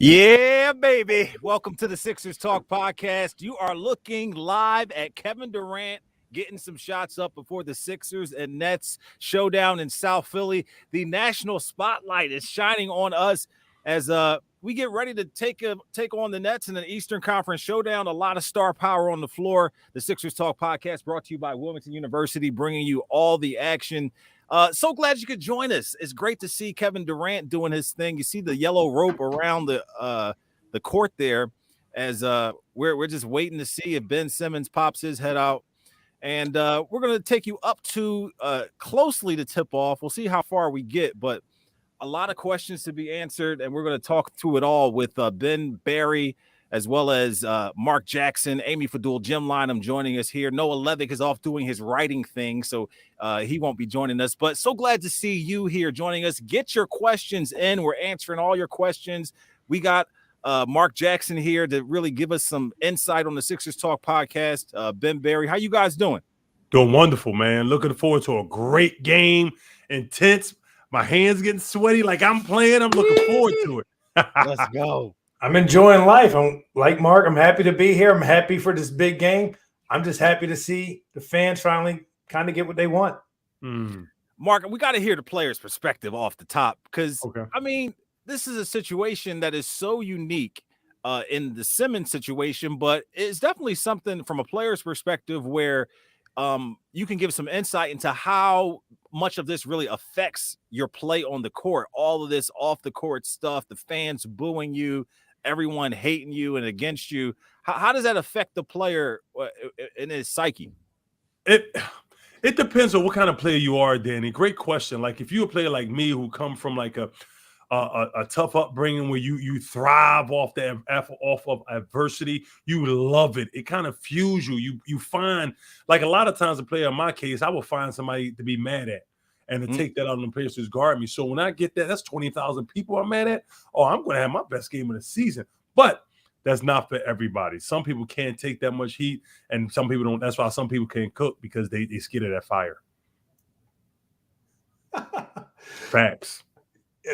Yeah, baby. Welcome to the Sixers Talk podcast. You are looking live at Kevin Durant getting some shots up before the Sixers and Nets showdown in South Philly. The national spotlight is shining on us as we get ready to take on the Nets in an Eastern Conference showdown. A lot of star power on the floor. The Sixers Talk podcast brought to you by Wilmington University, bringing you all the action. So glad you could join us. It's great to see Kevin Durant doing his thing. You see the yellow rope around the court there as we're just waiting to see if Ben Simmons pops his head out. And we're going to take you up to closely to tip off. We'll see how far we get, but a lot of questions to be answered, and we're going to talk through it all with Ben Berry, as well as Marc Jackson, Amy Fadool, Jim Lynam joining us here. Noah Levick is off doing his writing thing, so he won't be joining us. But so glad to see you here joining us. Get your questions in. We're answering all your questions. We got Marc Jackson here to really give us some insight on the Sixers Talk podcast. Ben Berry, how you guys doing? Doing wonderful, man. Looking forward to a great game. Intense. My hands getting sweaty like I'm playing. I'm looking forward to it. Let's go. I'm enjoying life. I'm like Mark. I'm happy to be here. I'm happy for this big game. I'm just happy to see the fans finally kind of get what they want. Mark, we got to hear the player's perspective off the top because, Okay. I mean, this is a situation that is so unique in the Simmons situation, but it's definitely something from a player's perspective where you can give some insight into how much of this really affects your play on the court. All of this off the court stuff, the fans booing you, everyone hating you and against you. How does that affect the player in his psyche? It depends on what kind of player you are, Danny. Great question. Like if you're a player like me who come from like a tough upbringing where you thrive off of adversity, you love it. It kind of fuels you. You find, like a lot of times a player in my case, I will find somebody to be mad at and to take that out on the players who's guard me. So when I get that, that's 20,000 people I'm mad at. Oh, I'm going to have my best game of the season. But that's not for everybody. Some people can't take that much heat, and some people don't. That's why some people can't cook because they scared of that fire. Facts.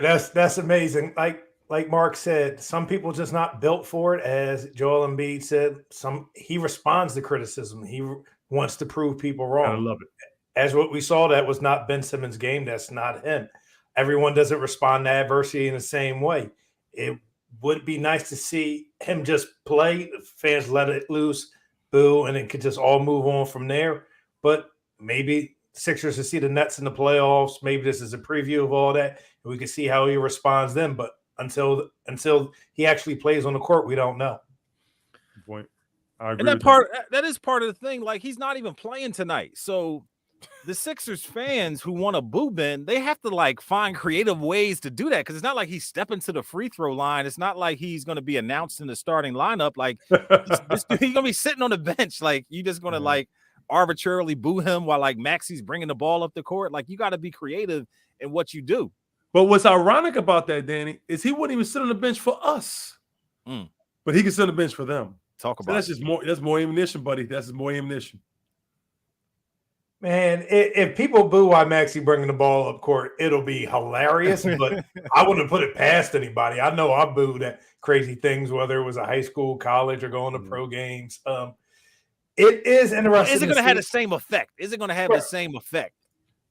That's amazing. Like Mark said, some people just not built for it. As Joel Embiid said, he responds to criticism. He wants to prove people wrong. I love it. As what we saw, that was not Ben Simmons' game. That's not him. Everyone doesn't respond to adversity in the same way. It would be nice to see him just play. The fans let it loose, boo, and it could just all move on from there. But maybe Sixers to see the Nets in the playoffs. Maybe this is a preview of all that, and we can see how he responds then. But until he actually plays on the court, we don't know. Good point. I agree. And that is part of the thing. Like he's not even playing tonight, so the Sixers fans who want to boo Ben, they have to like find creative ways to do that because it's not like he's stepping to the free throw line. It's not like he's going to be announced in the starting lineup. Like he's going to be sitting on the bench. Like you just going to like arbitrarily boo him while like Maxi's bringing the ball up the court. Like you got to be creative in what you do. But what's ironic about that, Danny, is he wouldn't even sit on the bench for us, but he can sit on the bench for them. Talk about that's more ammunition, buddy. That's just more ammunition. Man, if people boo while Maxey bringing the ball up court, it'll be hilarious. But I wouldn't put it past anybody. I know I booed at crazy things, whether it was a high school, college, or going to pro games. It is interesting. Is it going to have the same effect? Is it going to have the same effect?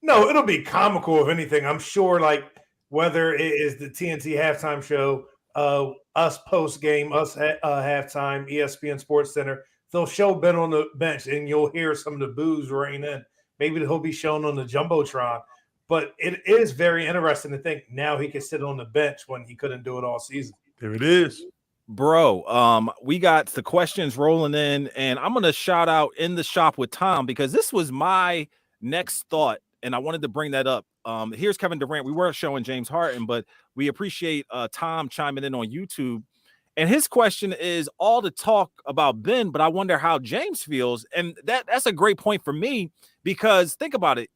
No, it'll be comical if anything. I'm sure, like whether it is the TNT halftime show, us post game, us halftime, ESPN Sports Center, they'll show Ben on the bench, and you'll hear some of the boos rain in. Maybe he'll be shown on the Jumbotron. But it is very interesting to think now he can sit on the bench when he couldn't do it all season. There it is. Bro, we got the questions rolling in, and I'm going to shout out In the Shop with Tom because this was my next thought, and I wanted to bring that up. Here's Kevin Durant. We were showing James Harden, but we appreciate Tom chiming in on YouTube. And his question is all the talk about Ben, but I wonder how James feels. And that's a great point for me because think about it.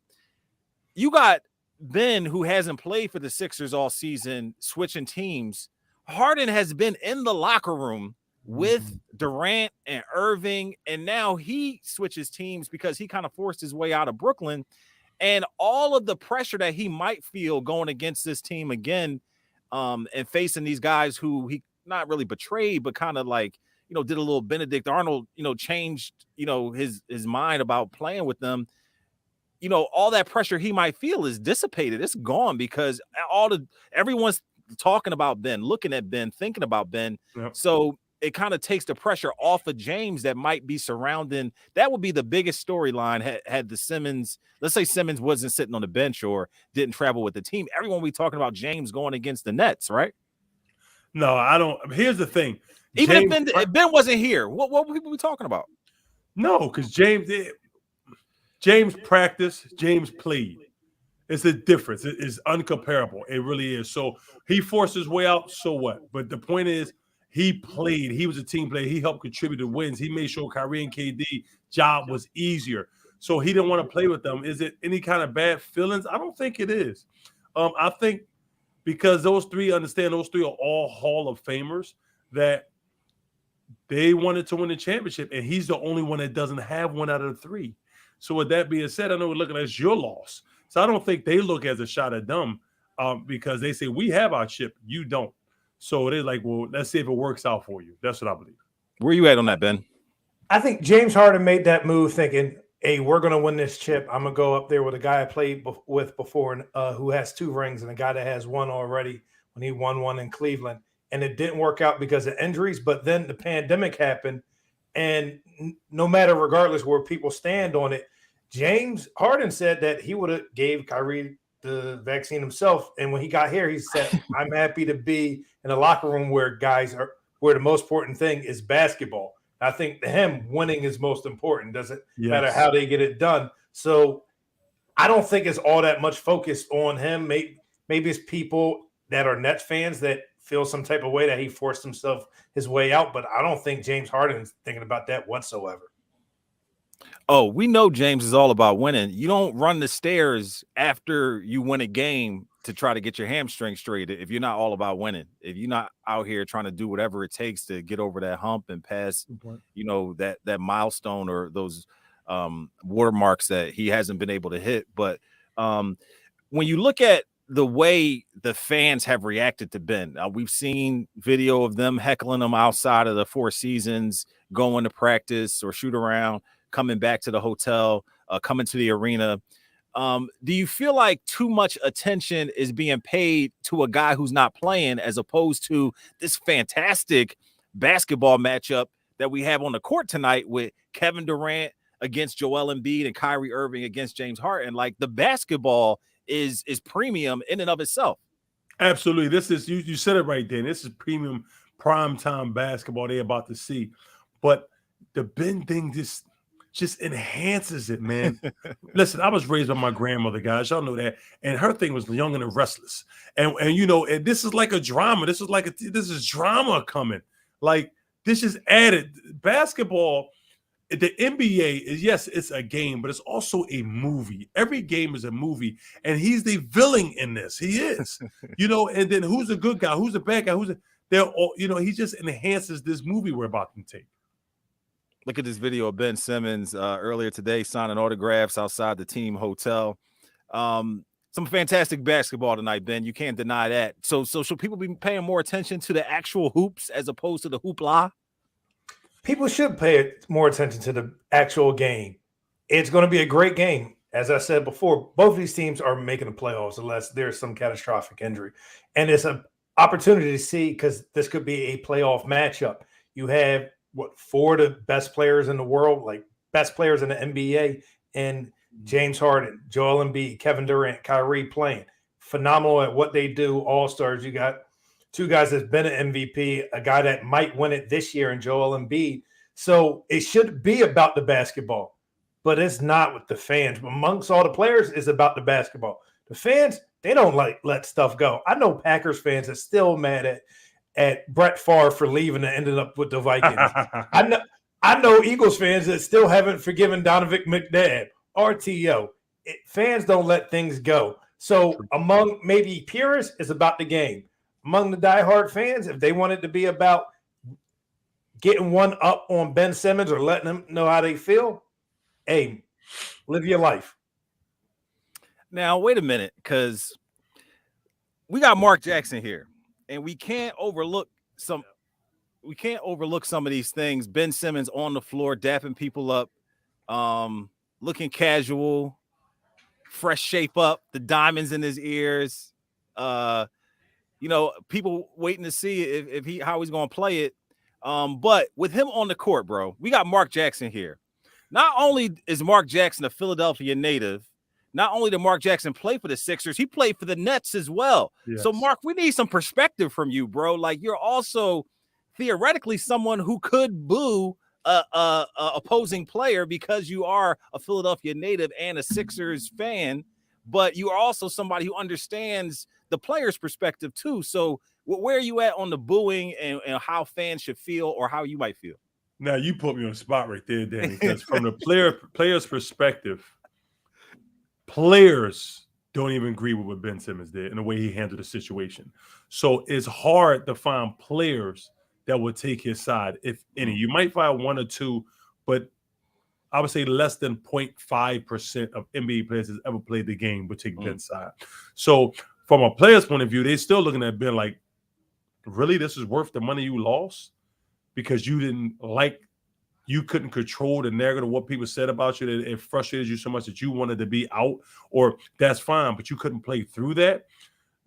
You got Ben, who hasn't played for the Sixers all season, switching teams. Harden has been in the locker room with Durant and Irving, and now he switches teams because he kind of forced his way out of Brooklyn. And all of the pressure that he might feel going against this team again and facing these guys who he not really betrayed, but kind of like, did a little Benedict Arnold, changed, his mind about playing with them. All that pressure he might feel is dissipated. It's gone because everyone's talking about Ben, looking at Ben, thinking about Ben. Yep. So it kind of takes the pressure off of James that might be surrounding. That would be the biggest storyline had the Simmons, let's say Simmons wasn't sitting on the bench or didn't travel with the team. Everyone will be talking about James going against the Nets, right? No, I don't. Here's the thing. Even if Ben wasn't here, what would people be talking about? No, because James practiced, James played. It's a difference. It is uncomparable. It really is. So he forced his way out, so what? But the point is, he played. He was a team player. He helped contribute to wins. He made sure Kyrie and KD job was easier. So he didn't want to play with them. Is it any kind of bad feelings? I don't think it is. I think because those three understand, those three are all Hall of Famers, that they wanted to win the championship, and he's the only one that doesn't have one out of the three. So with that being said, I know we're looking at your loss. So I don't think they look as a shot at them because they say, we have our chip, you don't. So they're like, well, let's see if it works out for you. That's what I believe. Where you at on that, Ben? I think James Harden made that move thinking, hey, we're going to win this chip. I'm going to go up there with a guy I played with before who has 2 rings and a guy that has 1 already when he won 1 in Cleveland. And it didn't work out because of injuries. But then the pandemic happened. And no matter, regardless where people stand on it, James Harden said that he would have gave Kyrie the vaccine himself. And when he got here, he said, I'm happy to be in a locker room where where the most important thing is basketball. I think to him, winning is most important. Doesn't matter how they get it done. So I don't think it's all that much focus on him. Maybe it's people that are Nets fans that feel some type of way that he forced himself his way out. But I don't think James Harden is thinking about that whatsoever. Oh, we know James is all about winning. You don't run the stairs after you win a game to try to get your hamstring straight if you're not all about winning. If you're not out here trying to do whatever it takes to get over that hump and pass, that milestone or those watermarks that he hasn't been able to hit. But when you look at the way the fans have reacted to Ben, we've seen video of them heckling him outside of the Four Seasons, going to practice or shoot around, coming back to the hotel, coming to the arena. Do you feel like too much attention is being paid to a guy who's not playing as opposed to this fantastic basketball matchup that we have on the court tonight with Kevin Durant against Joel Embiid and Kyrie Irving against James Harden? Like, the basketball is premium in and of itself. Absolutely. This is, you said it right there. This is premium primetime basketball they're about to see. But the Ben thing just enhances it, man. Listen, I was raised by my grandmother, guys. Y'all know that. And her thing was Young and the Restless. And and this is like a drama. This is drama coming. Like, this is added. Basketball, the NBA is, yes, it's a game, but it's also a movie. Every game is a movie. And he's the villain in this. He is. And then who's the good guy? Who's the bad guy? They're all, he just enhances this movie we're about to take. Look at this video of Ben Simmons earlier today signing autographs outside the team hotel. Some fantastic basketball tonight, Ben. You can't deny that. So should people be paying more attention to the actual hoops as opposed to the hoopla? People should pay more attention to the actual game. It's going to be a great game. As I said before, both of these teams are making the playoffs unless there's some catastrophic injury. And it's an opportunity to see, because this could be a playoff matchup. You have 4 of the best players in the world, like best players in the NBA, and James Harden, Joel Embiid, Kevin Durant, Kyrie playing phenomenal at what they do. All-stars. You got 2 guys that's been an MVP, a guy that might win it this year in Joel Embiid. So it should be about the basketball, but it's not with the fans. Amongst all the players, it's about the basketball. The fans, they don't let stuff go. I know Packers fans are still mad at Brett Favre for leaving and ending up with the Vikings. I know Eagles fans that still haven't forgiven Donovan McNabb, RTO. Fans don't let things go. So among maybe purists, it's about the game. Among the diehard fans, if they want it to be about getting one up on Ben Simmons or letting them know how they feel, hey, live your life. Now, wait a minute, because we got Marc Jackson here. And we can't overlook some we can't overlook some of these things. Ben Simmons on the floor, dapping people up, looking casual, fresh shape up, the diamonds in his ears. People waiting to see if how he's going to play it. But with him on the court, bro, we got Marc Jackson here. Not only is Marc Jackson a Philadelphia native, not only did Marc Jackson play for the Sixers, he played for the Nets as well. Yes. So, Mark, we need some perspective from you, bro. Like, you're also theoretically someone who could boo a opposing player because you are a Philadelphia native and a Sixers fan, but you are also somebody who understands the player's perspective too. So, where are you at on the booing and how fans should feel or how you might feel? Now you put me on the spot right there, Danny, because from the player's perspective, players don't even agree with what Ben Simmons did and the way he handled the situation. So it's hard to find players that will take his side, if any. You might find one or two, but I would say less than 0.5% of NBA players that's ever played the game would take Ben's side. So from a player's point of view, they're still looking at Ben like, really, this is worth the money you lost? Because you couldn't control the narrative of what people said about you, that it frustrated you so much that you wanted to be out, or that's fine, but you couldn't play through that.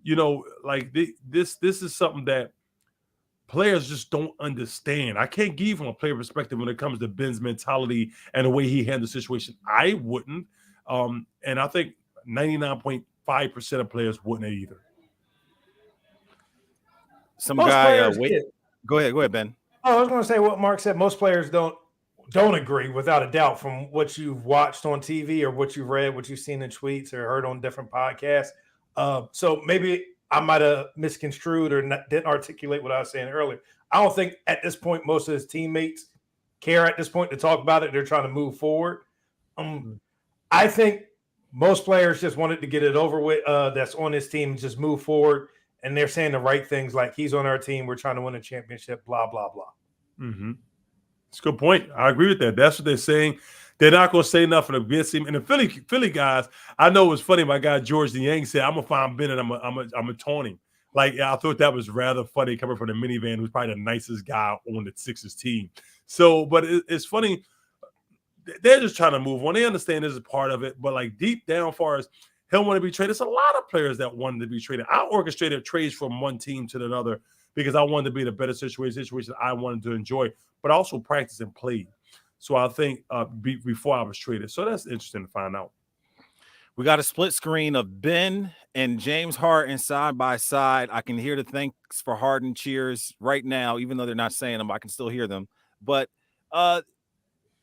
This is something that players just don't understand. I can't give from a player perspective when it comes to Ben's mentality and the way he handled the situation. I wouldn't. And I think 99.5% of players wouldn't either. Go ahead, Ben. Oh, I was going to say what Mark said. Most players don't agree, without a doubt, from what you've watched on TV or what you've read, what you've seen in tweets or heard on different podcasts. So maybe I might have misconstrued or didn't articulate what I was saying earlier. I don't think at this point most of his teammates care at this point to talk about it. They're trying to move forward. I think most players just wanted to get it over with. That's on his team and just move forward. And they're saying the right things, like he's on our team. We're trying to win a championship, blah, blah, blah. Mm-hmm. That's a good point. I agree with that. That's what they're saying. They're not going to say nothing to Ben Simmons. And the Philly guys, I know it was funny. My guy George the Yang said, "I'm gonna find Ben and I'm a taunt him." Like, I thought that was rather funny coming from the minivan, who's probably the nicest guy on the Sixers team. So, but it's funny. They're just trying to move on. They understand this is part of it, but like deep down, as far as he'll want to be traded, there's a lot of players that wanted to be traded. I orchestrated trades from one team to another because I wanted to be in a better situation I wanted to enjoy, but also practice and play. So I think before I was traded. So that's interesting to find out. We got a split screen of Ben and James Harden side by side. I can hear the thanks for Harden cheers right now, even though they're not saying them. I can still hear them. But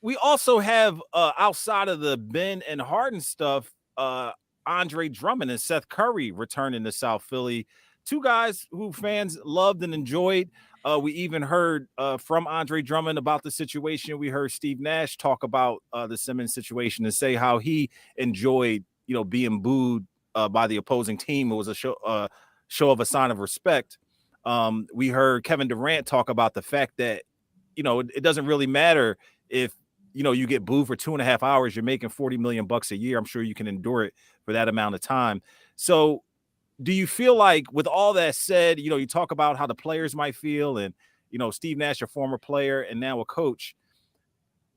we also have outside of the Ben and Harden stuff, Andre Drummond and Seth Curry returning to South Philly. Two guys who fans loved and enjoyed. We even heard from Andre Drummond about the situation. We heard Steve Nash talk about the Simmons situation and say how he enjoyed, being booed by the opposing team. It was a show of a sign of respect. We heard Kevin Durant talk about the fact that, it doesn't really matter if, you get booed for 2.5 hours, you're making $40 million a year. I'm sure you can endure it for that amount of time. So do you feel like, with all that said, you talk about how the players might feel, and, Steve Nash, a former player and now a coach,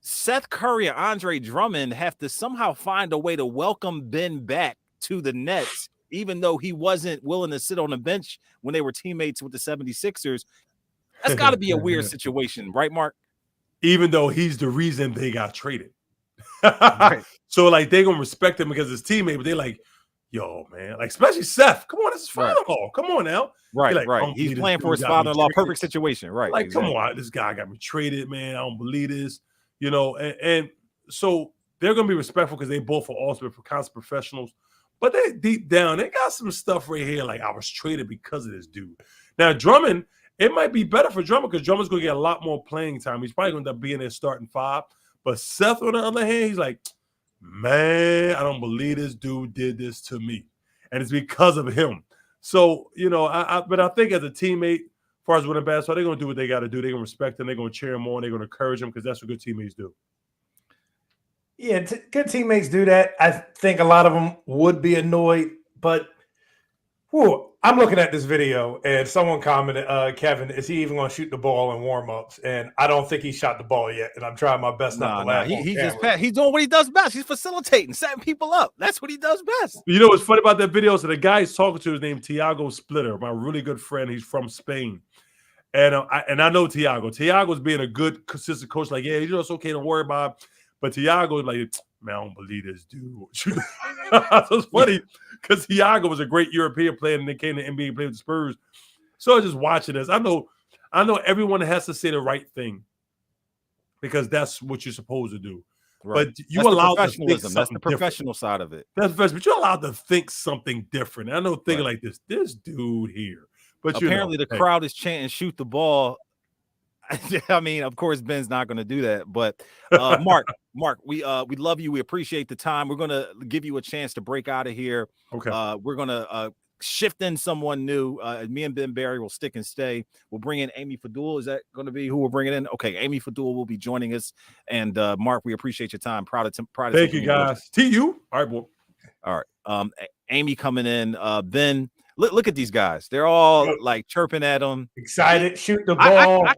Seth Curry and Andre Drummond have to somehow find a way to welcome Ben back to the Nets, even though he wasn't willing to sit on the bench when they were teammates with the 76ers. That's got to be a weird situation, right, Mark? Even though he's the reason they got traded. Right. So, like, they're going to respect him because his teammate, but they're like, yo, man, like, especially Seth. Come on, this is father-in-law. Come on now. Right, like, right. He's playing for his father-in-law. Perfect situation, right. Like, exactly. Come on, this guy got me traded, man. I don't believe this. And so they're going to be respectful because they both are also professionals. But they deep down, they got some stuff right here, like, I was traded because of this dude. Now, Drummond, it might be better for Drummond because Drummond's going to get a lot more playing time. He's probably going to be in there starting 5. But Seth, on the other hand, he's like, man, I don't believe this dude did this to me. And it's because of him. So, but I think as a teammate, as far as winning basketball, they're going to do what they got to do. They're going to respect him. They're going to cheer him on. They're going to encourage him because that's what good teammates do. Yeah, good teammates do that. I think a lot of them would be annoyed, but Whew, I'm looking at this video, and someone commented, Kevin, is he even going to shoot the ball in warm-ups? And I don't think he shot the ball yet, and I'm trying my best not to laugh on camera. He's doing what he does best. He's facilitating, setting people up. That's what he does best. You know what's funny about that video? So the guy he's talking to is named Tiago Splitter, my really good friend. He's from Spain. And I know Tiago. Tiago's being a good, consistent coach. Like, yeah, it's okay, don't worry about it. But Tiago's like, man, I don't believe this dude. So it's funny because Thiago was a great European player and then came to the NBA and played with the Spurs. So I was just watching this. I know everyone has to say the right thing because that's what you're supposed to do. Right. But you allow professionalism. That's the professional side of it. That's professional. But you're allowed to think something different. I know thinking like this dude here. But apparently the crowd is chanting, shoot the ball. I mean, of course, Ben's not going to do that. But Mark, we love you. We appreciate the time. We're going to give you a chance to break out of here. Okay. We're going to shift in someone new. Me and Ben Berry will stick and stay. We'll bring in Amy Fadool. Is that going to be who we're bringing in? Okay, Amy Fadool will be joining us. And Mark, we appreciate your time. Proud of Thank you, guys. TU. All right, boy. All right. Amy coming in. Ben, look at these guys. They're all like chirping at them. Excited. Shoot the ball.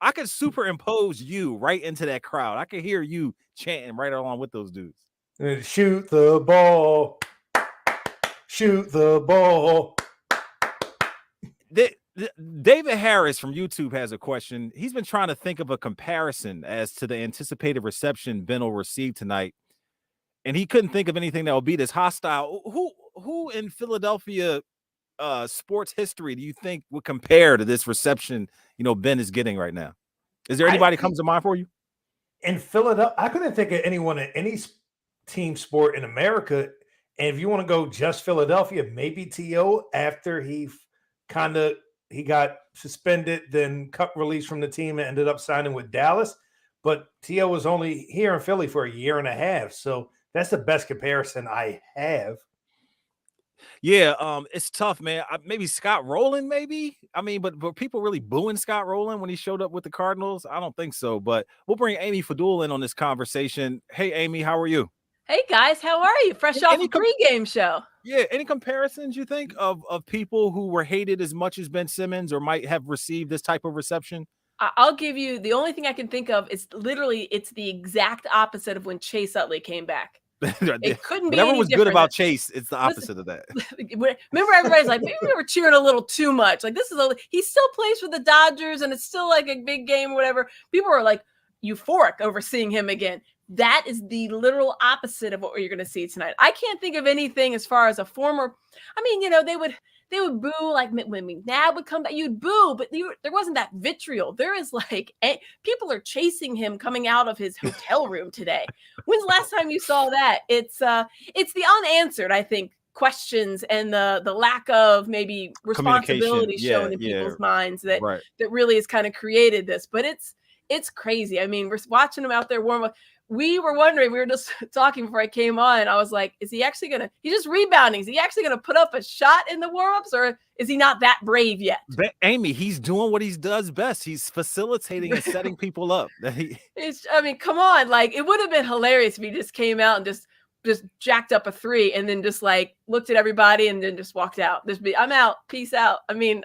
I could superimpose you right into that crowd. I could hear you chanting right along with those dudes. Shoot the ball. Shoot the ball. David Harris from YouTube has a question. He's been trying to think of a comparison as to the anticipated reception Ben will receive tonight. And he couldn't think of anything that will be this hostile. Who in Philadelphia sports history do you think would compare to this reception Ben is getting right now? Is there anybody comes to mind for you? In Philadelphia, I couldn't think of anyone in any team sport in America. And if you want to go just Philadelphia, maybe T.O. after he got suspended, then cut release from the team and ended up signing with Dallas. But T.O. was only here in Philly for a year and a half. So that's the best comparison I have. Yeah, it's tough, man. Maybe Scott Rowland, maybe. I mean, but were people really booing Scott Rowland when he showed up with the Cardinals? I don't think so. But we'll bring Amy Fadool in on this conversation. Hey, Amy, how are you? Hey guys, how are you? Fresh off a pregame show. Yeah, any comparisons you think of people who were hated as much as Ben Simmons or might have received this type of reception? I'll give you the only thing I can think of is it's the exact opposite of when Chase Utley came back. It couldn't be. Whatever was good about Chase, it's the opposite of that. Remember, everybody's like, maybe we were cheering a little too much. Like he still plays for the Dodgers, and it's still like a big game or whatever. People are like euphoric over seeing him again. That is the literal opposite of what you're going to see tonight. I can't think of anything as far as a former. I mean, they would boo like when McNabb would come back. You'd boo, but there wasn't that vitriol. There is like people are chasing him coming out of his hotel room today. When's the last time you saw that? It's the unanswered, I think, questions and the lack of maybe responsibility shown in people's minds that really has kind of created this. But it's crazy. I mean, we're watching him out there warm up. We were wondering, we were just talking before I came on. I was like, is he actually he's just rebounding. Is he actually going to put up a shot in the warm-ups, or is he not that brave yet? But Amy, he's doing what he does best. He's facilitating and setting people up. I mean, come on. Like, it would have been hilarious if he just came out and just jacked up a three and then just like looked at everybody and then just walked out. I'm out. Peace out. I mean,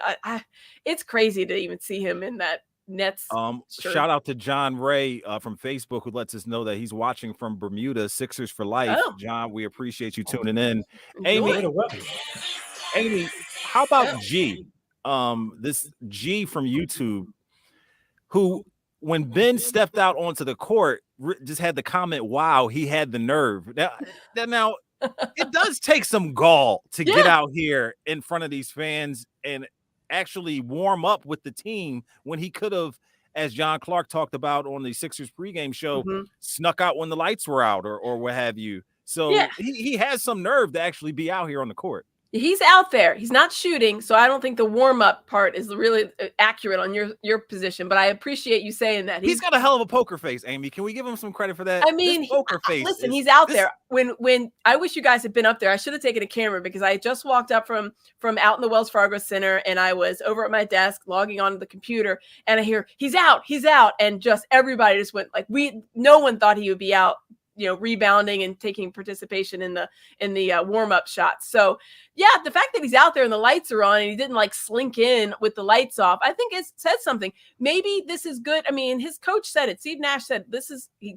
it's crazy to even see him in that Nets. Shout out to John Ray from Facebook, who lets us know that he's watching from Bermuda. Sixers for life. John, we appreciate you tuning in. Amy, how about G? This G from YouTube, who when Ben stepped out onto the court, just had the comment, "Wow, he had the nerve." Now it does take some gall to get out here in front of these fans and actually warm up with the team when he could have, as John Clark talked about on the Sixers pregame show, snuck out when the lights were out or what have you. So he has some nerve to actually be out here on the court. He's out there. He's not shooting, so I don't think the warm-up part is really accurate on your position, but I appreciate you saying that. He's got a hell of a poker face, Amy. Can we give him some credit for that? I mean, poker face. Listen, he's out there. When I wish you guys had been up there. I should have taken a camera because I just walked up from out in the Wells Fargo Center, and I was over at my desk logging onto the computer, and I hear, he's out, and just everybody just went like, no one thought he would be out rebounding and taking participation in the warm-up shots. So yeah, the fact that he's out there and the lights are on and he didn't like slink in with the lights off, I think it says something. Maybe this is good. I mean, his coach said it. Steve Nash said,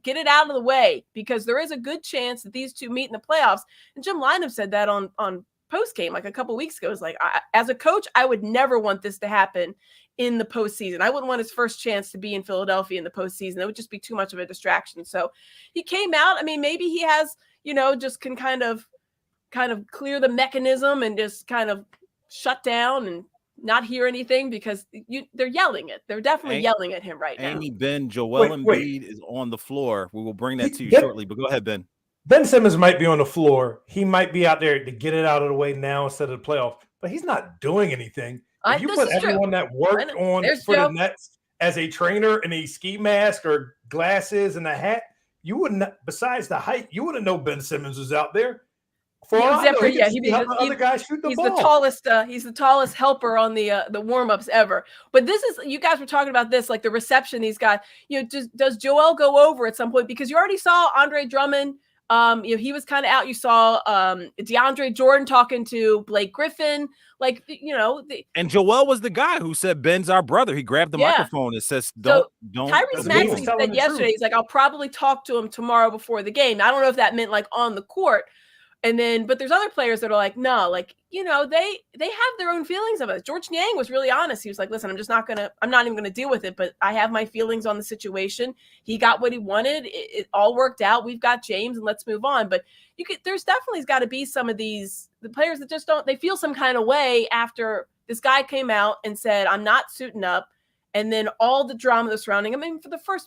get it out of the way because there is a good chance that these two meet in the playoffs. And Jim Lynam said that on post game like a couple weeks ago. It was like, as a coach, I would never want this to happen in the postseason. I wouldn't want his first chance to be in Philadelphia in the postseason. That would just be too much of a distraction. So he came out. I mean, maybe he has, just can kind of clear the mechanism and just kind of shut down and not hear anything because they're yelling it. They're definitely yelling at him right now. Amy, Ben, Joel Embiid is on the floor. We will bring that to you shortly, but go ahead, Ben. Ben Simmons might be on the floor. He might be out there to get it out of the way now instead of the playoff, but he's not doing anything. If you put everyone that worked on for the Nets as a trainer in a ski mask or glasses and a hat, you wouldn't, besides the height, you wouldn't know Ben Simmons was out there. Other guys shoot the ball. He's the tallest helper on the warm-ups ever. But this is, you guys were talking about this, like the reception he's got. Does Joel go over at some point? Because you already saw Andre Drummond. He was kind of out. You saw DeAndre Jordan talking to Blake Griffin. And Joel was the guy who said, Ben's our brother. He grabbed the microphone and says, don't. Tyrese Maxey said yesterday, he's like, I'll probably talk to him tomorrow before the game. I don't know if that meant like on the court. But there's other players that are like, no, they have their own feelings of it. George Niang was really honest. He was like, listen, I'm not even going to deal with it, but I have my feelings on the situation. He got what he wanted. It all worked out. We've got James and let's move on. But there's definitely got to be some of the players that just they feel some kind of way after this guy came out and said, I'm not suiting up. And then all the drama that's surrounding him. I mean,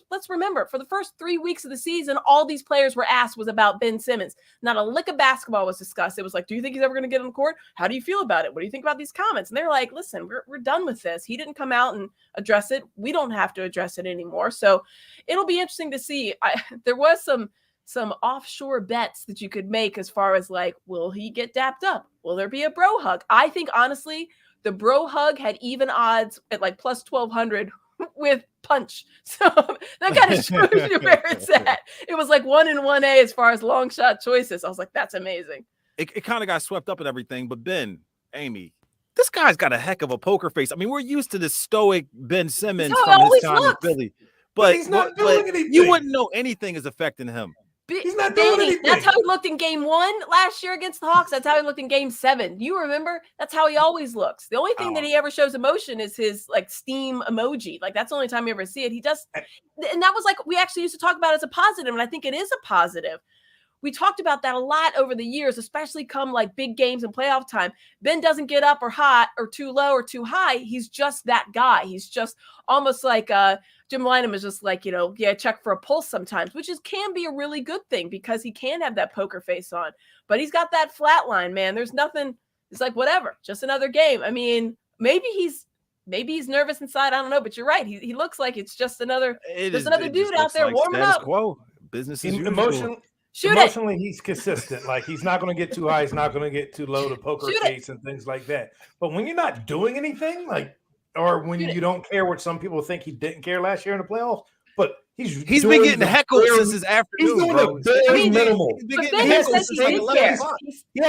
let's remember, for the first 3 weeks of the season, all these players were asked was about Ben Simmons. Not a lick of basketball was discussed. It was like, do you think he's ever going to get on the court? How do you feel about it? What do you think about these comments? And they're like, listen, we're done with this. He didn't come out and address it. We don't have to address it anymore. So it'll be interesting to see. There was some offshore bets that you could make as far as like, will he get dapped up? Will there be a bro hug? I think, honestly, the bro hug had even odds at like plus 1,200 with punch. So that kind of shows you where it's at. It was like 1 and 1A as far as long shot choices. I was like, that's amazing. It kind of got swept up in everything. But Ben, Amy, this guy's got a heck of a poker face. I mean, we're used to this stoic Ben Simmons from his time in Philly. But he's not doing anything. You wouldn't know anything is affecting him. He's not doing anything. That's how he looked in game 1 last year against the Hawks. That's how he looked in game 7. You remember? That's how he always looks. The only thing that he ever shows emotion is his like steam emoji. Like that's the only time you ever see it. He does. And that was like, we actually used to talk about it as a positive. And I think it is a positive. We talked about that a lot over the years, especially come like big games and playoff time. Ben doesn't get up or hot or too low or too high. He's just that guy. He's just almost like Jim Lynam is just like, check for a pulse sometimes, which can be a really good thing because he can have that poker face on. But he's got that flat line, man. There's nothing. It's like, whatever, just another game. I mean, maybe he's nervous inside. I don't know, but you're right. He looks like it's just another dude out there warming up. Quo. Business as usual. Emotionally, he's consistent. Like he's not going to get too high. He's not going to get too low. The poker face and things like that. But when you're not doing anything, or when you don't care what some people think he didn't care last year in the playoffs, but he's been getting heckled since his afternoon. He's doing the bare minimal. He has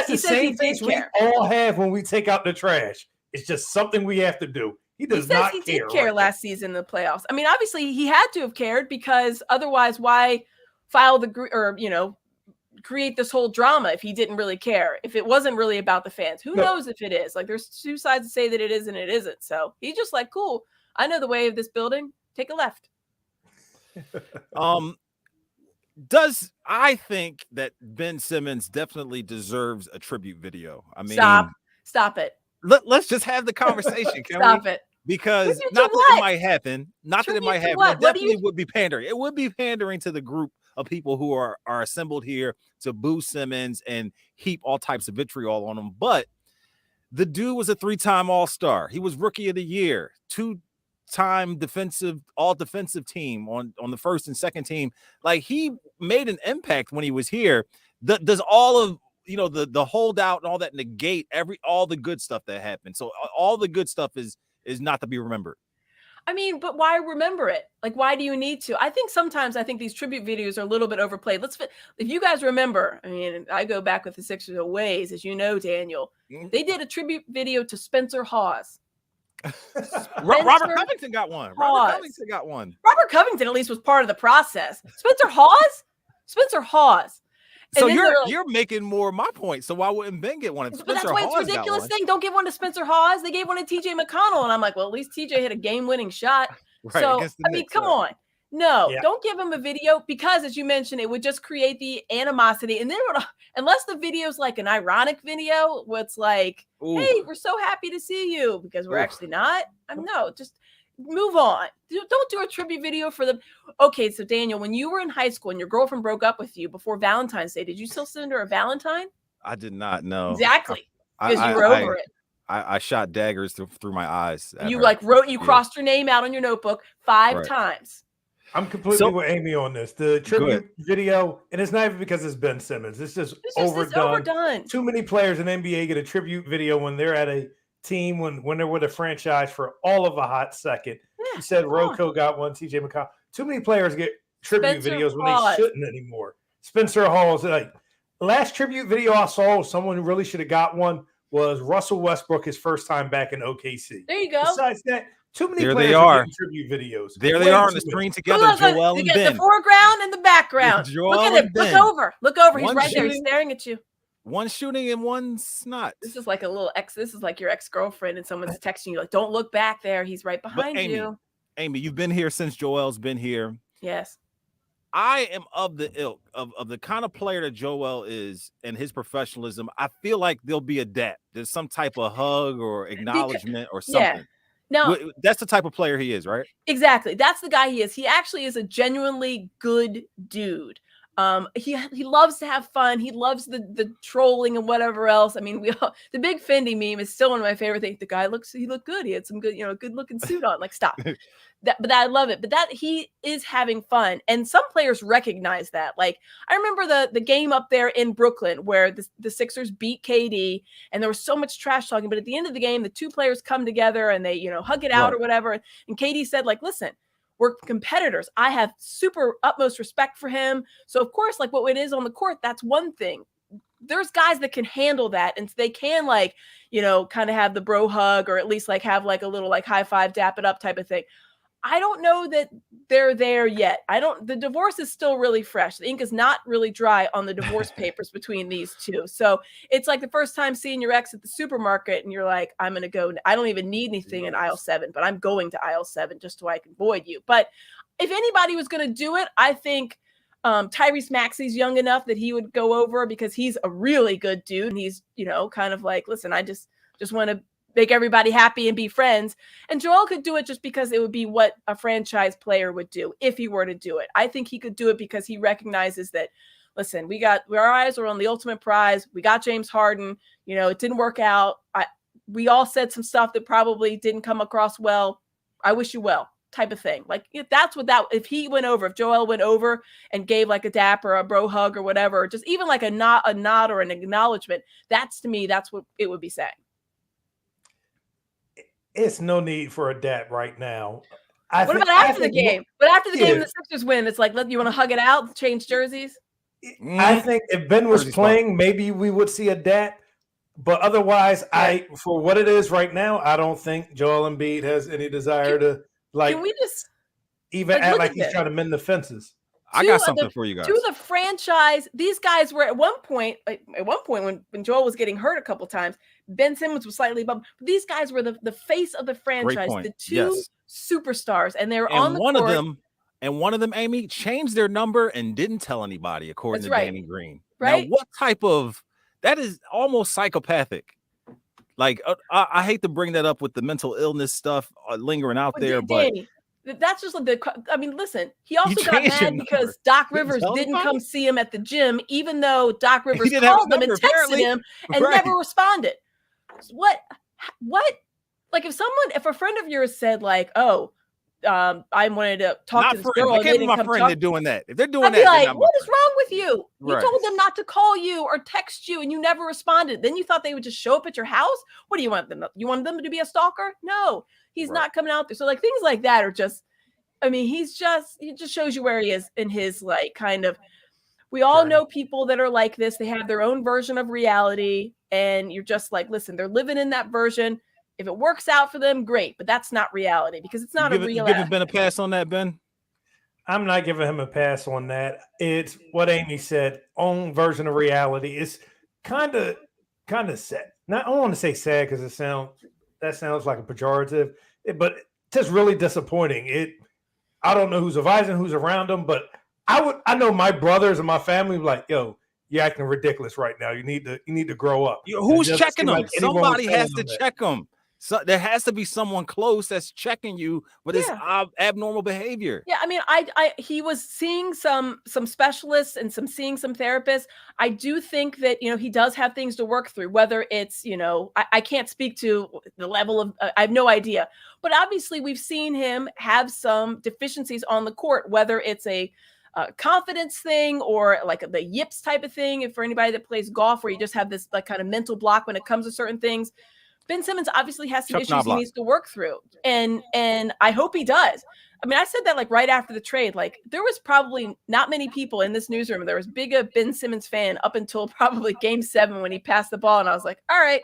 the same face we all have when we take out the trash. It's just something we have to do. He does not care. He did care last season in the playoffs. I mean, obviously he had to have cared because otherwise, why file create this whole drama if he didn't really care, if it wasn't really about the fans? Who knows if it is? Like there's two sides to say that it is and it isn't. So he's just like, cool, I know the way of this building, take a left. I think that Ben Simmons definitely deserves a tribute video. I mean, stop it. Let's just have the conversation. Stop it. Because not that it might happen, it definitely would be pandering. It would be pandering to the group of people who are assembled here to boo Simmons and heap all types of vitriol on him. But the dude was a 3-time All-Star. He was Rookie of the Year, 2-time all defensive team on the first and second team. Like he made an impact when he was here. Does all of the holdout and all that negate all the good stuff that happened? So all the good stuff is not to be remembered. I mean, but why remember it? Like, why do you need to? I think sometimes these tribute videos are a little bit overplayed. If you guys remember, I mean, I go back with the Sixers a ways, as you know, Daniel. They did a tribute video to Spencer Hawes. Robert Covington got one. Robert Covington at least was part of the process. Spencer Hawes. So you're making more of my point. So why wouldn't Ben get one? But that's why it's a ridiculous thing. Don't give one to Spencer Hawes. They gave one to TJ McConnell, and I'm like, well, at least TJ hit a game-winning shot. Right, so I mean, come on. No, don't give him a video because, as you mentioned, it would just create the animosity. And then, unless the video's like an ironic video, where it's like, "Hey, we're so happy to see you," because we're actually not. No, just move on. Don't do a tribute video for them. Okay, so Daniel, when you were in high school and your girlfriend broke up with you before Valentine's Day, did you still send her a Valentine? I did not know. Exactly, because you were over it. I shot daggers through my eyes. You crossed your name out on your notebook 5 times. I'm completely with Amy on this. The tribute video, and it's not even because it's Ben Simmons. It's just overdone. Too many players in NBA get a tribute video when they're at a team, when they're with a franchise for all of a hot second. You said Rocco got one, TJ McConnell. Too many players get tribute videos when they shouldn't anymore. Spencer Hall's last tribute video I saw, someone who really should have got one, was Russell Westbrook, his first time back in OKC. There you go. Besides that, too many there players they are getting tribute videos. There they are on the screen together. Joel and Ben. The foreground and the background. Look at him. Look over. He's right there. He's staring at you. One shooting and one's not. This is like a little ex. This is like your ex-girlfriend and someone's texting you like, "Don't look back there. He's right behind you." Amy, you've been here since Joel's been here. Yes. I am of the ilk of the kind of player that Joel is and his professionalism. I feel like there'll be a dap. There's some type of hug or acknowledgement or something. Yeah. No, that's the type of player he is, right? Exactly. That's the guy he is. He actually is a genuinely good dude. He loves to have fun. He loves the trolling and whatever else. I mean, the big Fendi meme is still one of my favorite things. The guy looked good. He had some good, good looking suit on. Like, stop. But I love it. But that he is having fun, and some players recognize that. Like, I remember the game up there in Brooklyn where the Sixers beat KD, and there was so much trash talking. But at the end of the game, the two players come together and they hug it out or whatever. And KD said, like, listen, we're competitors. I have utmost respect for him. So of course, like what it is on the court, that's one thing. There's guys that can handle that. And they can kind of have the bro hug or at least like have like a little like high five, dap it up type of thing. I don't know that they're there yet. The divorce is still really fresh. The ink is not really dry on the divorce papers between these two. So it's like the first time seeing your ex at the supermarket and you're like, I'm going to go. I don't even need anything in aisle 7, but I'm going to aisle 7 just so I can avoid you. But if anybody was going to do it, I think Tyrese Maxey's young enough that he would go over because he's a really good dude. And he's, kind of like, listen, I just want to make everybody happy and be friends. And Joel could do it just because it would be what a franchise player would do if he were to do it. I think he could do it because he recognizes that, listen, our eyes are on the ultimate prize. We got James Harden. It didn't work out. We all said some stuff that probably didn't come across well. I wish you well, type of thing. Like, if Joel went over and gave like a dap or a bro hug or whatever, or just even like a nod or an acknowledgement, that's what it would be saying. It's no need for a dap right now. What about after the game? But after the game, the Sixers win. It's like, you want to hug it out, change jerseys? I think if Ben was playing, maybe we would see a dap. But otherwise, for what it is right now, I don't think Joel Embiid has any desire to Can we just even act like he's trying to mend the fences? I got something for you guys. To the franchise, these guys were at one point when Joel was getting hurt a couple times, Ben Simmons was slightly above. But these guys were the face of the franchise, the two superstars, and they were on the court. One of them, Amy, changed their number and didn't tell anybody, according to Danny Green. Right? Now, what type of that is almost psychopathic. Like, I hate to bring that up with the mental illness stuff lingering out there, Danny, that's just like listen, he also got mad because Doc Rivers didn't come see him at the gym, even though Doc Rivers called him and texted him and never responded. What? Like, if a friend of yours said like, "Oh, I wanted to talk to this girl," and they didn't come talk, they're doing that. If they're doing I'd that, be like, what is wrong with you? You told them not to call you or text you, and you never responded. Then you thought they would just show up at your house? What do you want them? You want them to be a stalker? No. He's not coming out there. So like things like that are just, I mean, he just shows you where he is in his like kind of, we all know people that are like this. They have their own version of reality. And you're just like, listen, they're living in that version. If it works out for them, great. But that's not reality because it's not a real. You giving Ben a pass on that, Ben? I'm not giving him a pass on that. It's what Amy said, own version of reality. It's kind of sad. Not, I don't want to say sad because that sounds like a pejorative, but just really disappointing. I don't know who's advising, who's around him, but I know my brothers and my family were like, yo, you're acting ridiculous right now. You need to grow up. Who's checking them? Like somebody has to check them. So there has to be someone close that's checking you, but it's abnormal behavior. Yeah, I mean, he was seeing some specialists and seeing some therapists. I do think that, you know, he does have things to work through, whether it's, you know, I can't speak to the level of, I have no idea, but obviously we've seen him have some deficiencies on the court, whether it's a confidence thing or like the yips type of thing. And for anybody that plays golf, where you just have this like kind of mental block when it comes to certain things, Ben Simmons obviously has some issues he needs to work through. And I hope he does. I mean, I said that like right after the trade, like there was probably not many people in this newsroom. There was big a Ben Simmons fan up until probably game 7 when he passed the ball. And I was like, all right,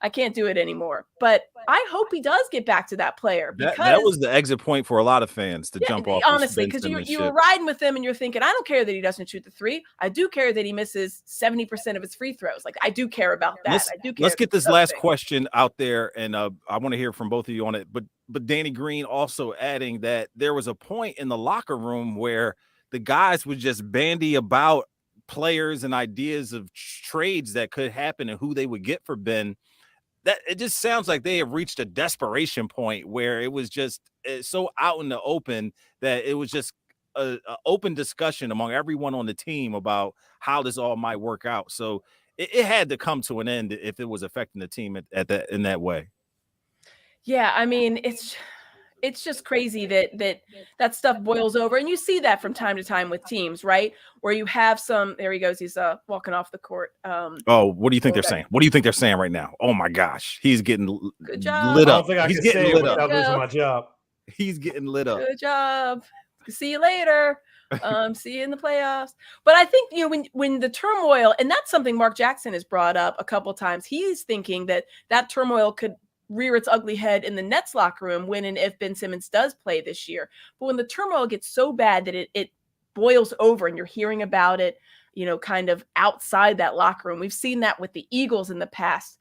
I can't do it anymore. But I hope he does get back to that player. Because that was the exit point for a lot of fans to jump off. Honestly, because you were riding with him and you're thinking, I don't care that he doesn't shoot the 3. I do care that he misses 70% of his free throws. Like I do care about that. Let's get this last question out there, and I want to hear from both of you on it. But Danny Green also adding that there was a point in the locker room where the guys would just bandy about players and ideas of trades that could happen and who they would get for Ben. That it just sounds like they have reached a desperation point where it was just so out in the open that it was just an open discussion among everyone on the team about how this all might work out. So it had to come to an end if it was affecting the team in that way. Yeah, I mean, it's just crazy that stuff boils over, and you see that from time to time with teams, right? Where you have some. There he goes. He's walking off the court. What do you think they're saying? What do you think they're saying right now? Oh my gosh, he's getting good job. lit up. I don't think I he's can getting say lit it up. without losing my job. He's getting lit up. Good job. See you later. See you in the playoffs. But I think, you know, when the turmoil, and that's something Marc Jackson has brought up a couple of times. He's thinking that turmoil could rear its ugly head in the Nets locker room when and if Ben Simmons does play this year. But when the turmoil gets so bad that it boils over and you're hearing about it, you know, kind of outside that locker room. We've seen that with the Eagles in the past.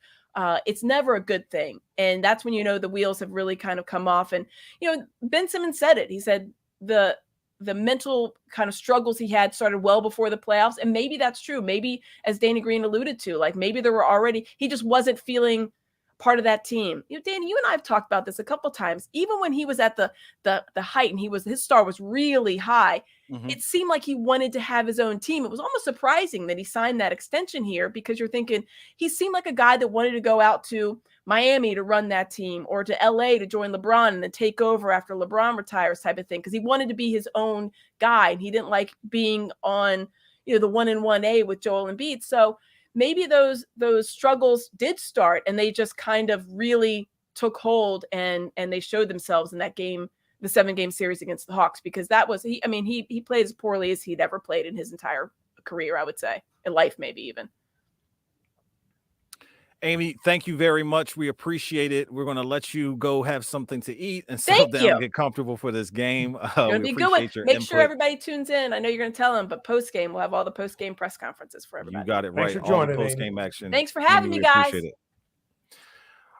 It's never a good thing. And that's when, you know, the wheels have really kind of come off. And, you know, Ben Simmons said it. He said the mental kind of struggles he had started well before the playoffs. And maybe that's true. Maybe, as Danny Green alluded to, like maybe there were already, he just wasn't feeling part of that team. You know, Danny, you and I have talked about this a couple of times. Even when he was at the height and his star was really high, it seemed like he wanted to have his own team. It was almost surprising that he signed that extension here, because you're thinking he seemed like a guy that wanted to go out to Miami to run that team, or to LA to join LeBron and then take over after LeBron retires type of thing, because he wanted to be his own guy and he didn't like being on, you know, the 1-1A with Joel Embiid. So maybe those struggles did start and they just kind of really took hold and they showed themselves in that game, the 7-game series against the Hawks, because that was, he played as poorly as he'd ever played in his entire career, I would say, in life, maybe even. Amy, thank you very much. We appreciate it. We're going to let you go have something to eat and settle down and get comfortable for this game. Going to be good. Make sure everybody tunes in. I know you're going to tell them, but post-game, we'll have all the post-game press conferences for everybody. You got it right. Thanks for joining, post-game action. Thanks for having me, guys. Appreciate it.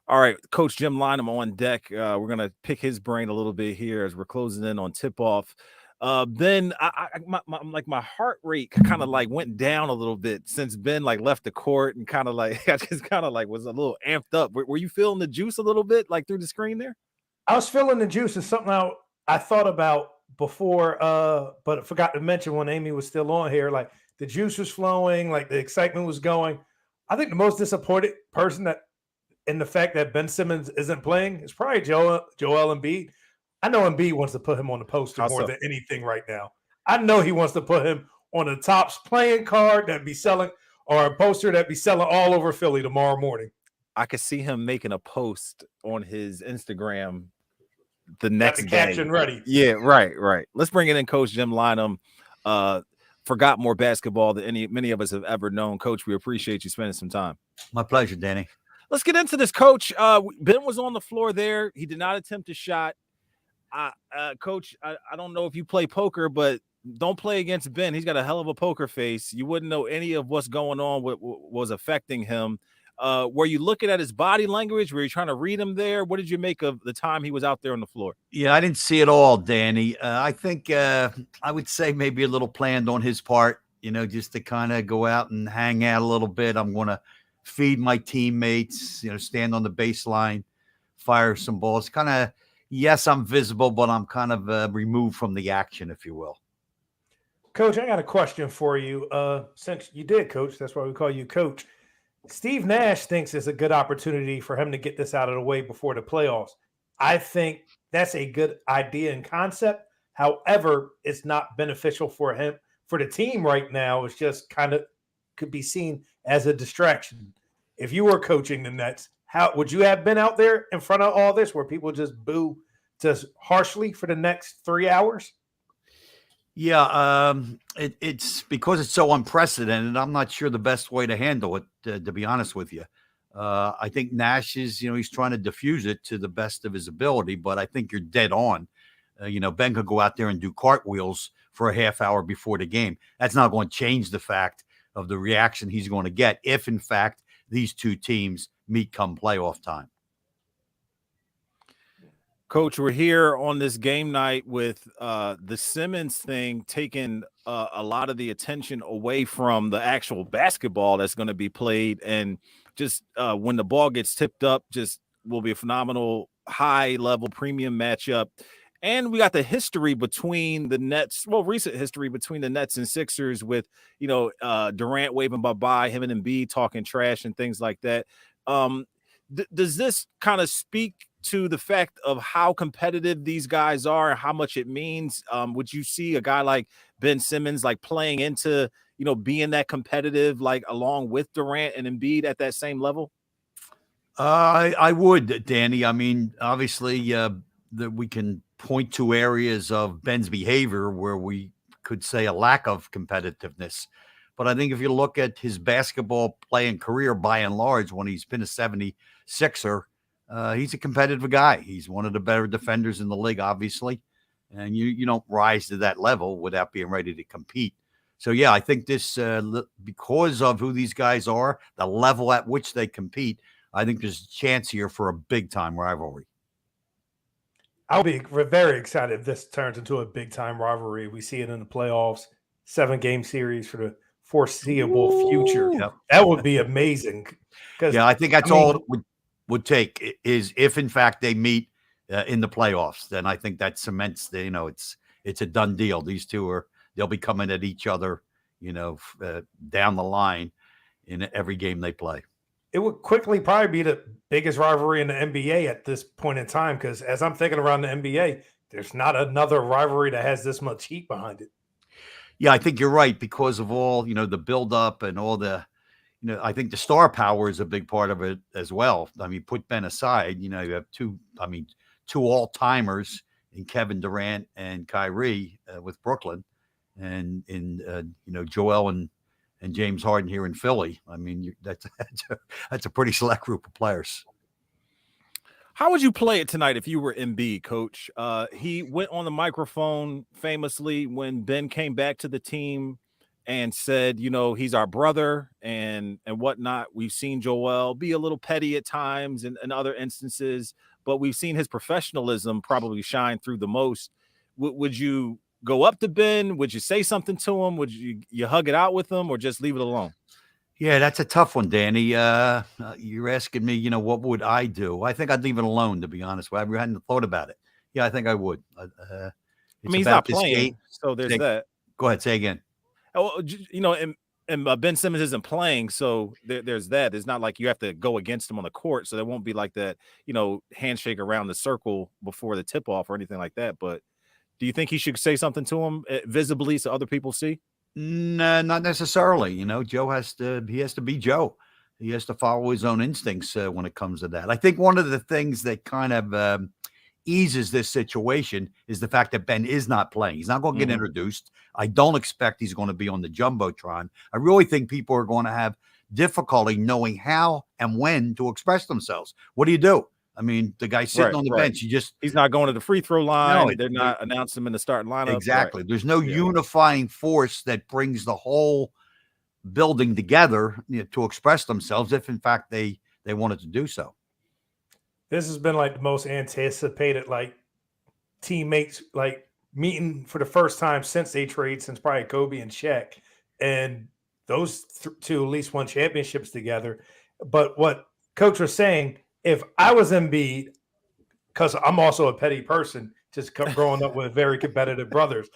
All right, Coach Jim Lynam on deck. We're going to pick his brain a little bit here as we're closing in on tip-off. Ben, my heart rate kind of like went down a little bit since Ben like left the court, and kind of like I just kind of like was a little amped up. Were you feeling the juice a little bit like through the screen there? I was feeling the juice. It's something I thought about before, but I forgot to mention when Amy was still on here. Like the juice was flowing, like the excitement was going. I think the most disappointed person that in the fact that Ben Simmons isn't playing is probably Joel Embiid. I know Embiid wants to put him on the poster more than anything right now. I know he wants to put him on the Topps playing card that'd be selling, or a poster that'd be selling all over Philly tomorrow morning. I could see him making a post on his Instagram the Got next the day. caption ready. Yeah, right. Let's bring it in, Coach Jim Lynam. Forgot more basketball than many of us have ever known. Coach, we appreciate you spending some time. My pleasure, Danny. Let's get into this, Coach. Ben was on the floor there. He did not attempt a shot. Coach, I don't know if you play poker, but don't play against Ben. He's got a hell of a poker face. You wouldn't know any of what's going on, what was affecting him. Were you looking at his body language? Were you trying to read him there? What did you make of the time he was out there on the floor? Yeah, I didn't see it all, Danny. I think I would say maybe a little planned on his part, just to kind of go out and hang out a little bit. I'm going to feed my teammates, stand on the baseline, fire some balls. Kind of, yes, I'm visible, but I'm kind of removed from the action, if you will. Coach, I got a question for you. Since you did, Coach, that's why we call you Coach. Steve Nash thinks it's a good opportunity for him to get this out of the way before the playoffs. I think that's a good idea and concept. However, it's not beneficial for him, for the team right now. It's just kind of could be seen as a distraction. If you were coaching the Nets, how would you have been out there in front of all this where people just boo just harshly for the next 3 hours? Yeah, it's because it's so unprecedented. I'm not sure the best way to handle it, to be honest with you. I think Nash is, he's trying to diffuse it to the best of his ability, but I think you're dead on. Ben could go out there and do cartwheels for a half hour before the game. That's not going to change the fact of the reaction he's going to get if, in fact, these two teams meet come playoff time. Coach, we're here on this game night with the Simmons thing taking a lot of the attention away from the actual basketball that's going to be played. And just when the ball gets tipped up, just will be a phenomenal high-level premium matchup. And we got the history between the Nets, recent history between the Nets and Sixers with, Durant waving bye-bye, him and Embiid talking trash and things like that. Does this kind of speak to the fact of how competitive these guys are and how much it means? Would you see a guy like Ben Simmons like playing into, being that competitive, like along with Durant and Embiid at that same level? I would, Danny. I mean, obviously that we can point to areas of Ben's behavior where we could say a lack of competitiveness. But I think if you look at his basketball playing career, by and large, when he's been a 76er, he's a competitive guy. He's one of the better defenders in the league, obviously. And you don't rise to that level without being ready to compete. So, yeah, I think this, because of who these guys are, the level at which they compete, I think there's a chance here for a big-time rivalry. I'll be very excited if this turns into a big-time rivalry. We see it in the playoffs, 7-game series for the foreseeable future. Yep. That would be amazing. Yeah, I think that's all it would take is if, in fact, they meet in the playoffs. Then I think that cements it's a done deal. These two they'll be coming at each other, down the line in every game they play. It would quickly probably be the biggest rivalry in the NBA at this point in time, because as I'm thinking around the NBA, there's not another rivalry that has this much heat behind it. Yeah, I think you're right because of all, the buildup and all the, I think the star power is a big part of it as well. I mean, put Ben aside, you have two all-timers in Kevin Durant and Kyrie with Brooklyn and in, Joel and James Harden here in Philly. I mean, that's a pretty select group of players. How would you play it tonight if you were Embiid, Coach? He went on the microphone famously when Ben came back to the team and said, he's our brother and whatnot. We've seen Joel be a little petty at times in other instances, but we've seen his professionalism probably shine through the most. Would you go up to Ben? Would you say something to him? Would you hug it out with him or just leave it alone? Yeah, that's a tough one, Danny. You're asking me, what would I do? I think I'd leave it alone, to be honest. I hadn't thought about it. Yeah, I think I would. He's not playing, so there's that. Go ahead, say again. Oh, and Ben Simmons isn't playing, so there's that. It's not like you have to go against him on the court, so there won't be like that, handshake around the circle before the tip-off or anything like that. But do you think he should say something to him visibly so other people see? No, not necessarily. Joe has to be Joe. He has to follow his own instincts when it comes to that. I think one of the things that kind of eases this situation is the fact that Ben is not playing. He's not going to get introduced. I don't expect he's going to be on the Jumbotron. I really think people are going to have difficulty knowing how and when to express themselves. What do you do? I mean, the guy sitting on the bench, he's not going to the free throw line. No, they're not announcing him in the starting lineup. Exactly. Right. There's no unifying force that brings the whole building together, to express themselves if, in fact, they wanted to do so. This has been like the most anticipated, like, teammates, like, meeting for the first time since they trade, since probably Kobe and Shaq. And those two at least won championships together. But what Coach was saying, if I was Embiid, because I'm also a petty person, just growing up with very competitive brothers,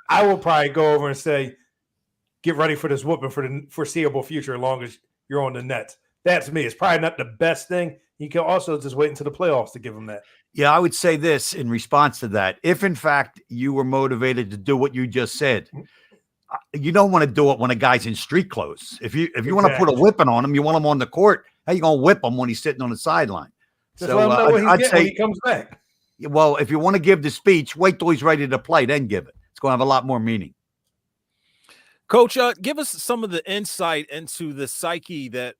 I will probably go over and say, get ready for this whooping for the foreseeable future as long as you're on the Nets. That's me. It's probably not the best thing. You can also just wait until the playoffs to give them that. Yeah, I would say this in response to that. If, in fact, you were motivated to do what you just said, you don't want to do it when a guy's in street clothes. If you want to put a whipping on him, you want him on the court. How you going to whip him when he's sitting on the sideline? Just let him know what he's getting when he comes back. Well, if you want to give the speech, wait till he's ready to play, then give it. It's going to have a lot more meaning. Coach, give us some of the insight into the psyche that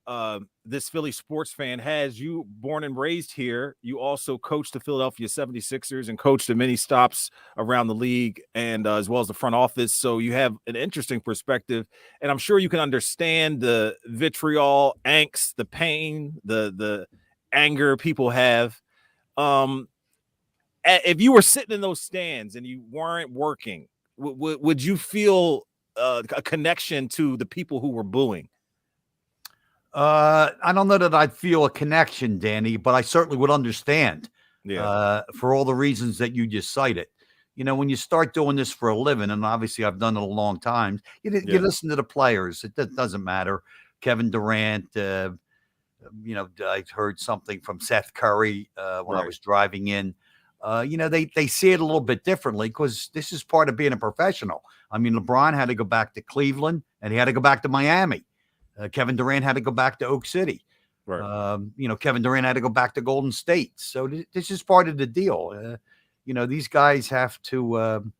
this Philly sports fan has. You born and raised here. You also coached the Philadelphia 76ers and coached in many stops around the league and as well as the front office. So you have an interesting perspective, and I'm sure you can understand the vitriol, angst, the pain, the anger people have. If you were sitting in those stands and you weren't working, would you feel a connection to the people who were booing? I don't know that I'd feel a connection, Danny, but I certainly would understand for all the reasons that you just cited. When you start doing this for a living, and obviously I've done it a long time, you listen to the players. It doesn't matter. Kevin Durant, I heard something from Seth Curry when I was driving in. They see it a little bit differently because this is part of being a professional. I mean, LeBron had to go back to Cleveland and he had to go back to Miami. Kevin Durant had to go back to Oak City. Right. Kevin Durant had to go back to Golden State. So this is part of the deal. These guys have to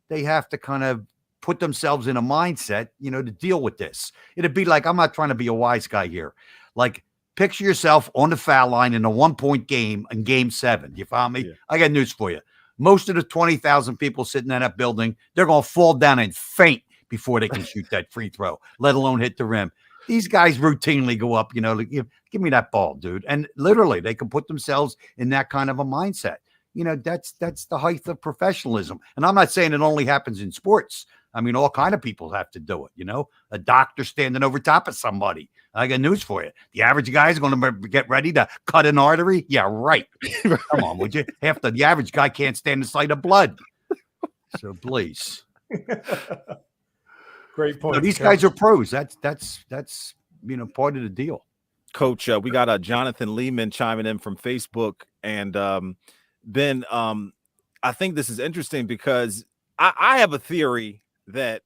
kind of put themselves in a mindset, to deal with this. It'd be like, I'm not trying to be a wise guy here. Like, picture yourself on the foul line in a 1-point game in Game 7. You follow me? Yeah. I got news for you. Most of the 20,000 people sitting in that building, they're going to fall down and faint before they can shoot that free throw, let alone hit the rim. These guys routinely go up, give me that ball, dude. And literally, they can put themselves in that kind of a mindset. That's the height of professionalism. And I'm not saying it only happens in sports. I mean, all kind of people have to do it, a doctor standing over top of somebody. I got news for you. The average guy is going to get ready to cut an artery. Yeah, right. Come on, would you? The average guy can't stand the sight of blood. So please. Great point. These guys are pros. That's part of the deal. Coach, we got Jonathan Lehman chiming in from Facebook. And Ben, I think this is interesting because I have a theory that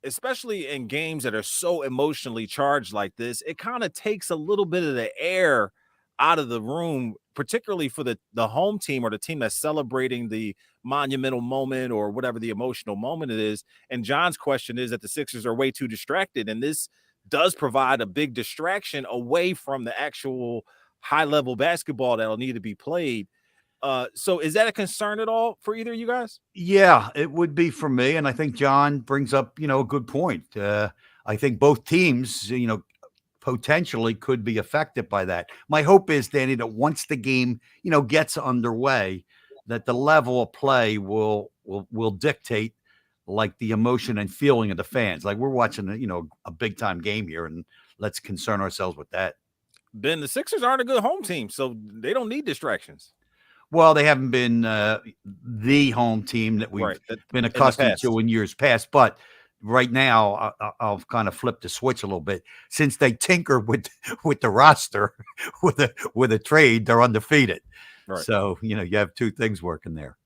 especially in games that are so emotionally charged like this, it kind of takes a little bit of the air out of the room, particularly for the home team or the team that's celebrating the monumental moment or whatever the emotional moment it is. And John's question is that the Sixers are way too distracted, and this does provide a big distraction away from the actual high-level basketball that'll need to be played. So is that a concern at all for either of you guys? Yeah, it would be for me. And I think John brings up, a good point. I think both teams, potentially could be affected by that. My hope is, Danny, that once the game, gets underway, that the level of play will dictate like the emotion and feeling of the fans. Like we're watching, a big time game here, and let's concern ourselves with that. Ben, the Sixers aren't a good home team, so they don't need distractions. Well, they haven't been the home team that we've been accustomed to in years past. But right now, I'll kind of flip the switch a little bit. Since they tinker with the roster with a trade, they're undefeated. Right. So, you have two things working there.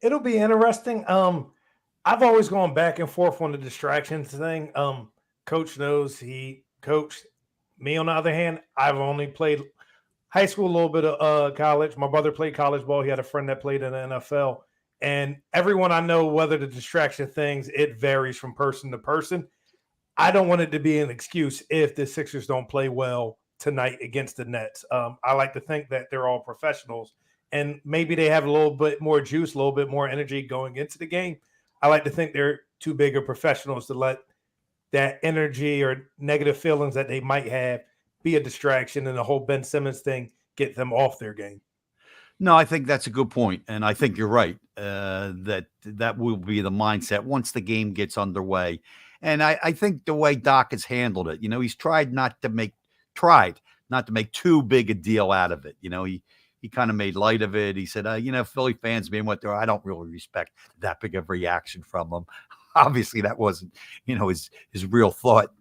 It'll be interesting. I've always gone back and forth on the distractions thing. Coach knows he coached. Me, on the other hand, I've only played high school, a little bit of college. My brother played college ball. He had a friend that played in the NFL. And everyone I know, whether the distraction things, it varies from person to person. I don't want it to be an excuse if the Sixers don't play well tonight against the Nets. I like to think that they're all professionals, and maybe they have a little bit more juice, a little bit more energy going into the game. I like to think they're too big of professionals to let that energy or negative feelings that they might have be a distraction, and the whole Ben Simmons thing get them off their game. No, I think that's a good point, and I think you're right. That will be the mindset once the game gets underway. And I think the way Doc has handled it, he's tried not to make too big a deal out of it. He kind of made light of it. He said, Philly fans being what they're, I don't really respect that big of reaction from them. Obviously, that wasn't, his real thought.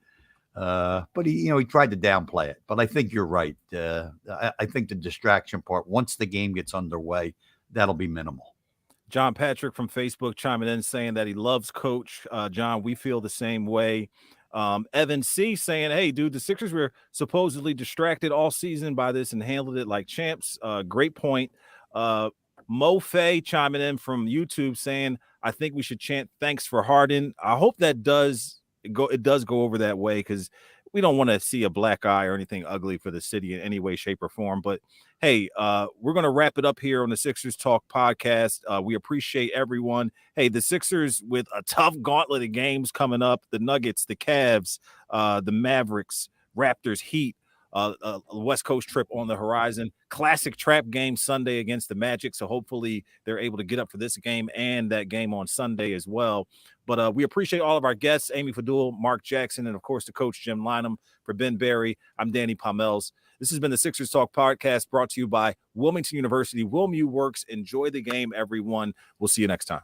But he tried to downplay it. But I think you're right. I think the distraction part, once the game gets underway, that'll be minimal. John Patrick from Facebook chiming in saying that he loves Coach. John, we feel the same way. Evan C saying, hey, dude, the Sixers were supposedly distracted all season by this and handled it like champs. Great point. Mo Fay chiming in from YouTube saying, I think we should chant thanks for Harden. I hope that does go over that way, because we don't want to see a black eye or anything ugly for the city in any way, shape, or form. But hey, we're going to wrap it up here on the Sixers Talk podcast. We appreciate everyone. Hey, the Sixers with a tough gauntlet of games coming up: the Nuggets, the Cavs, the Mavericks, Raptors, Heat. A West Coast trip on the horizon. Classic trap game Sunday against the Magic. So hopefully they're able to get up for this game and that game on Sunday as well. But we appreciate all of our guests, Amy Fadool, Marc Jackson, and of course the coach, Jim Lynam. For Ben Berry, I'm Danny Pommells. This has been the Sixers Talk podcast, brought to you by Wilmington University. WilMU Works. Enjoy the game, everyone. We'll see you next time.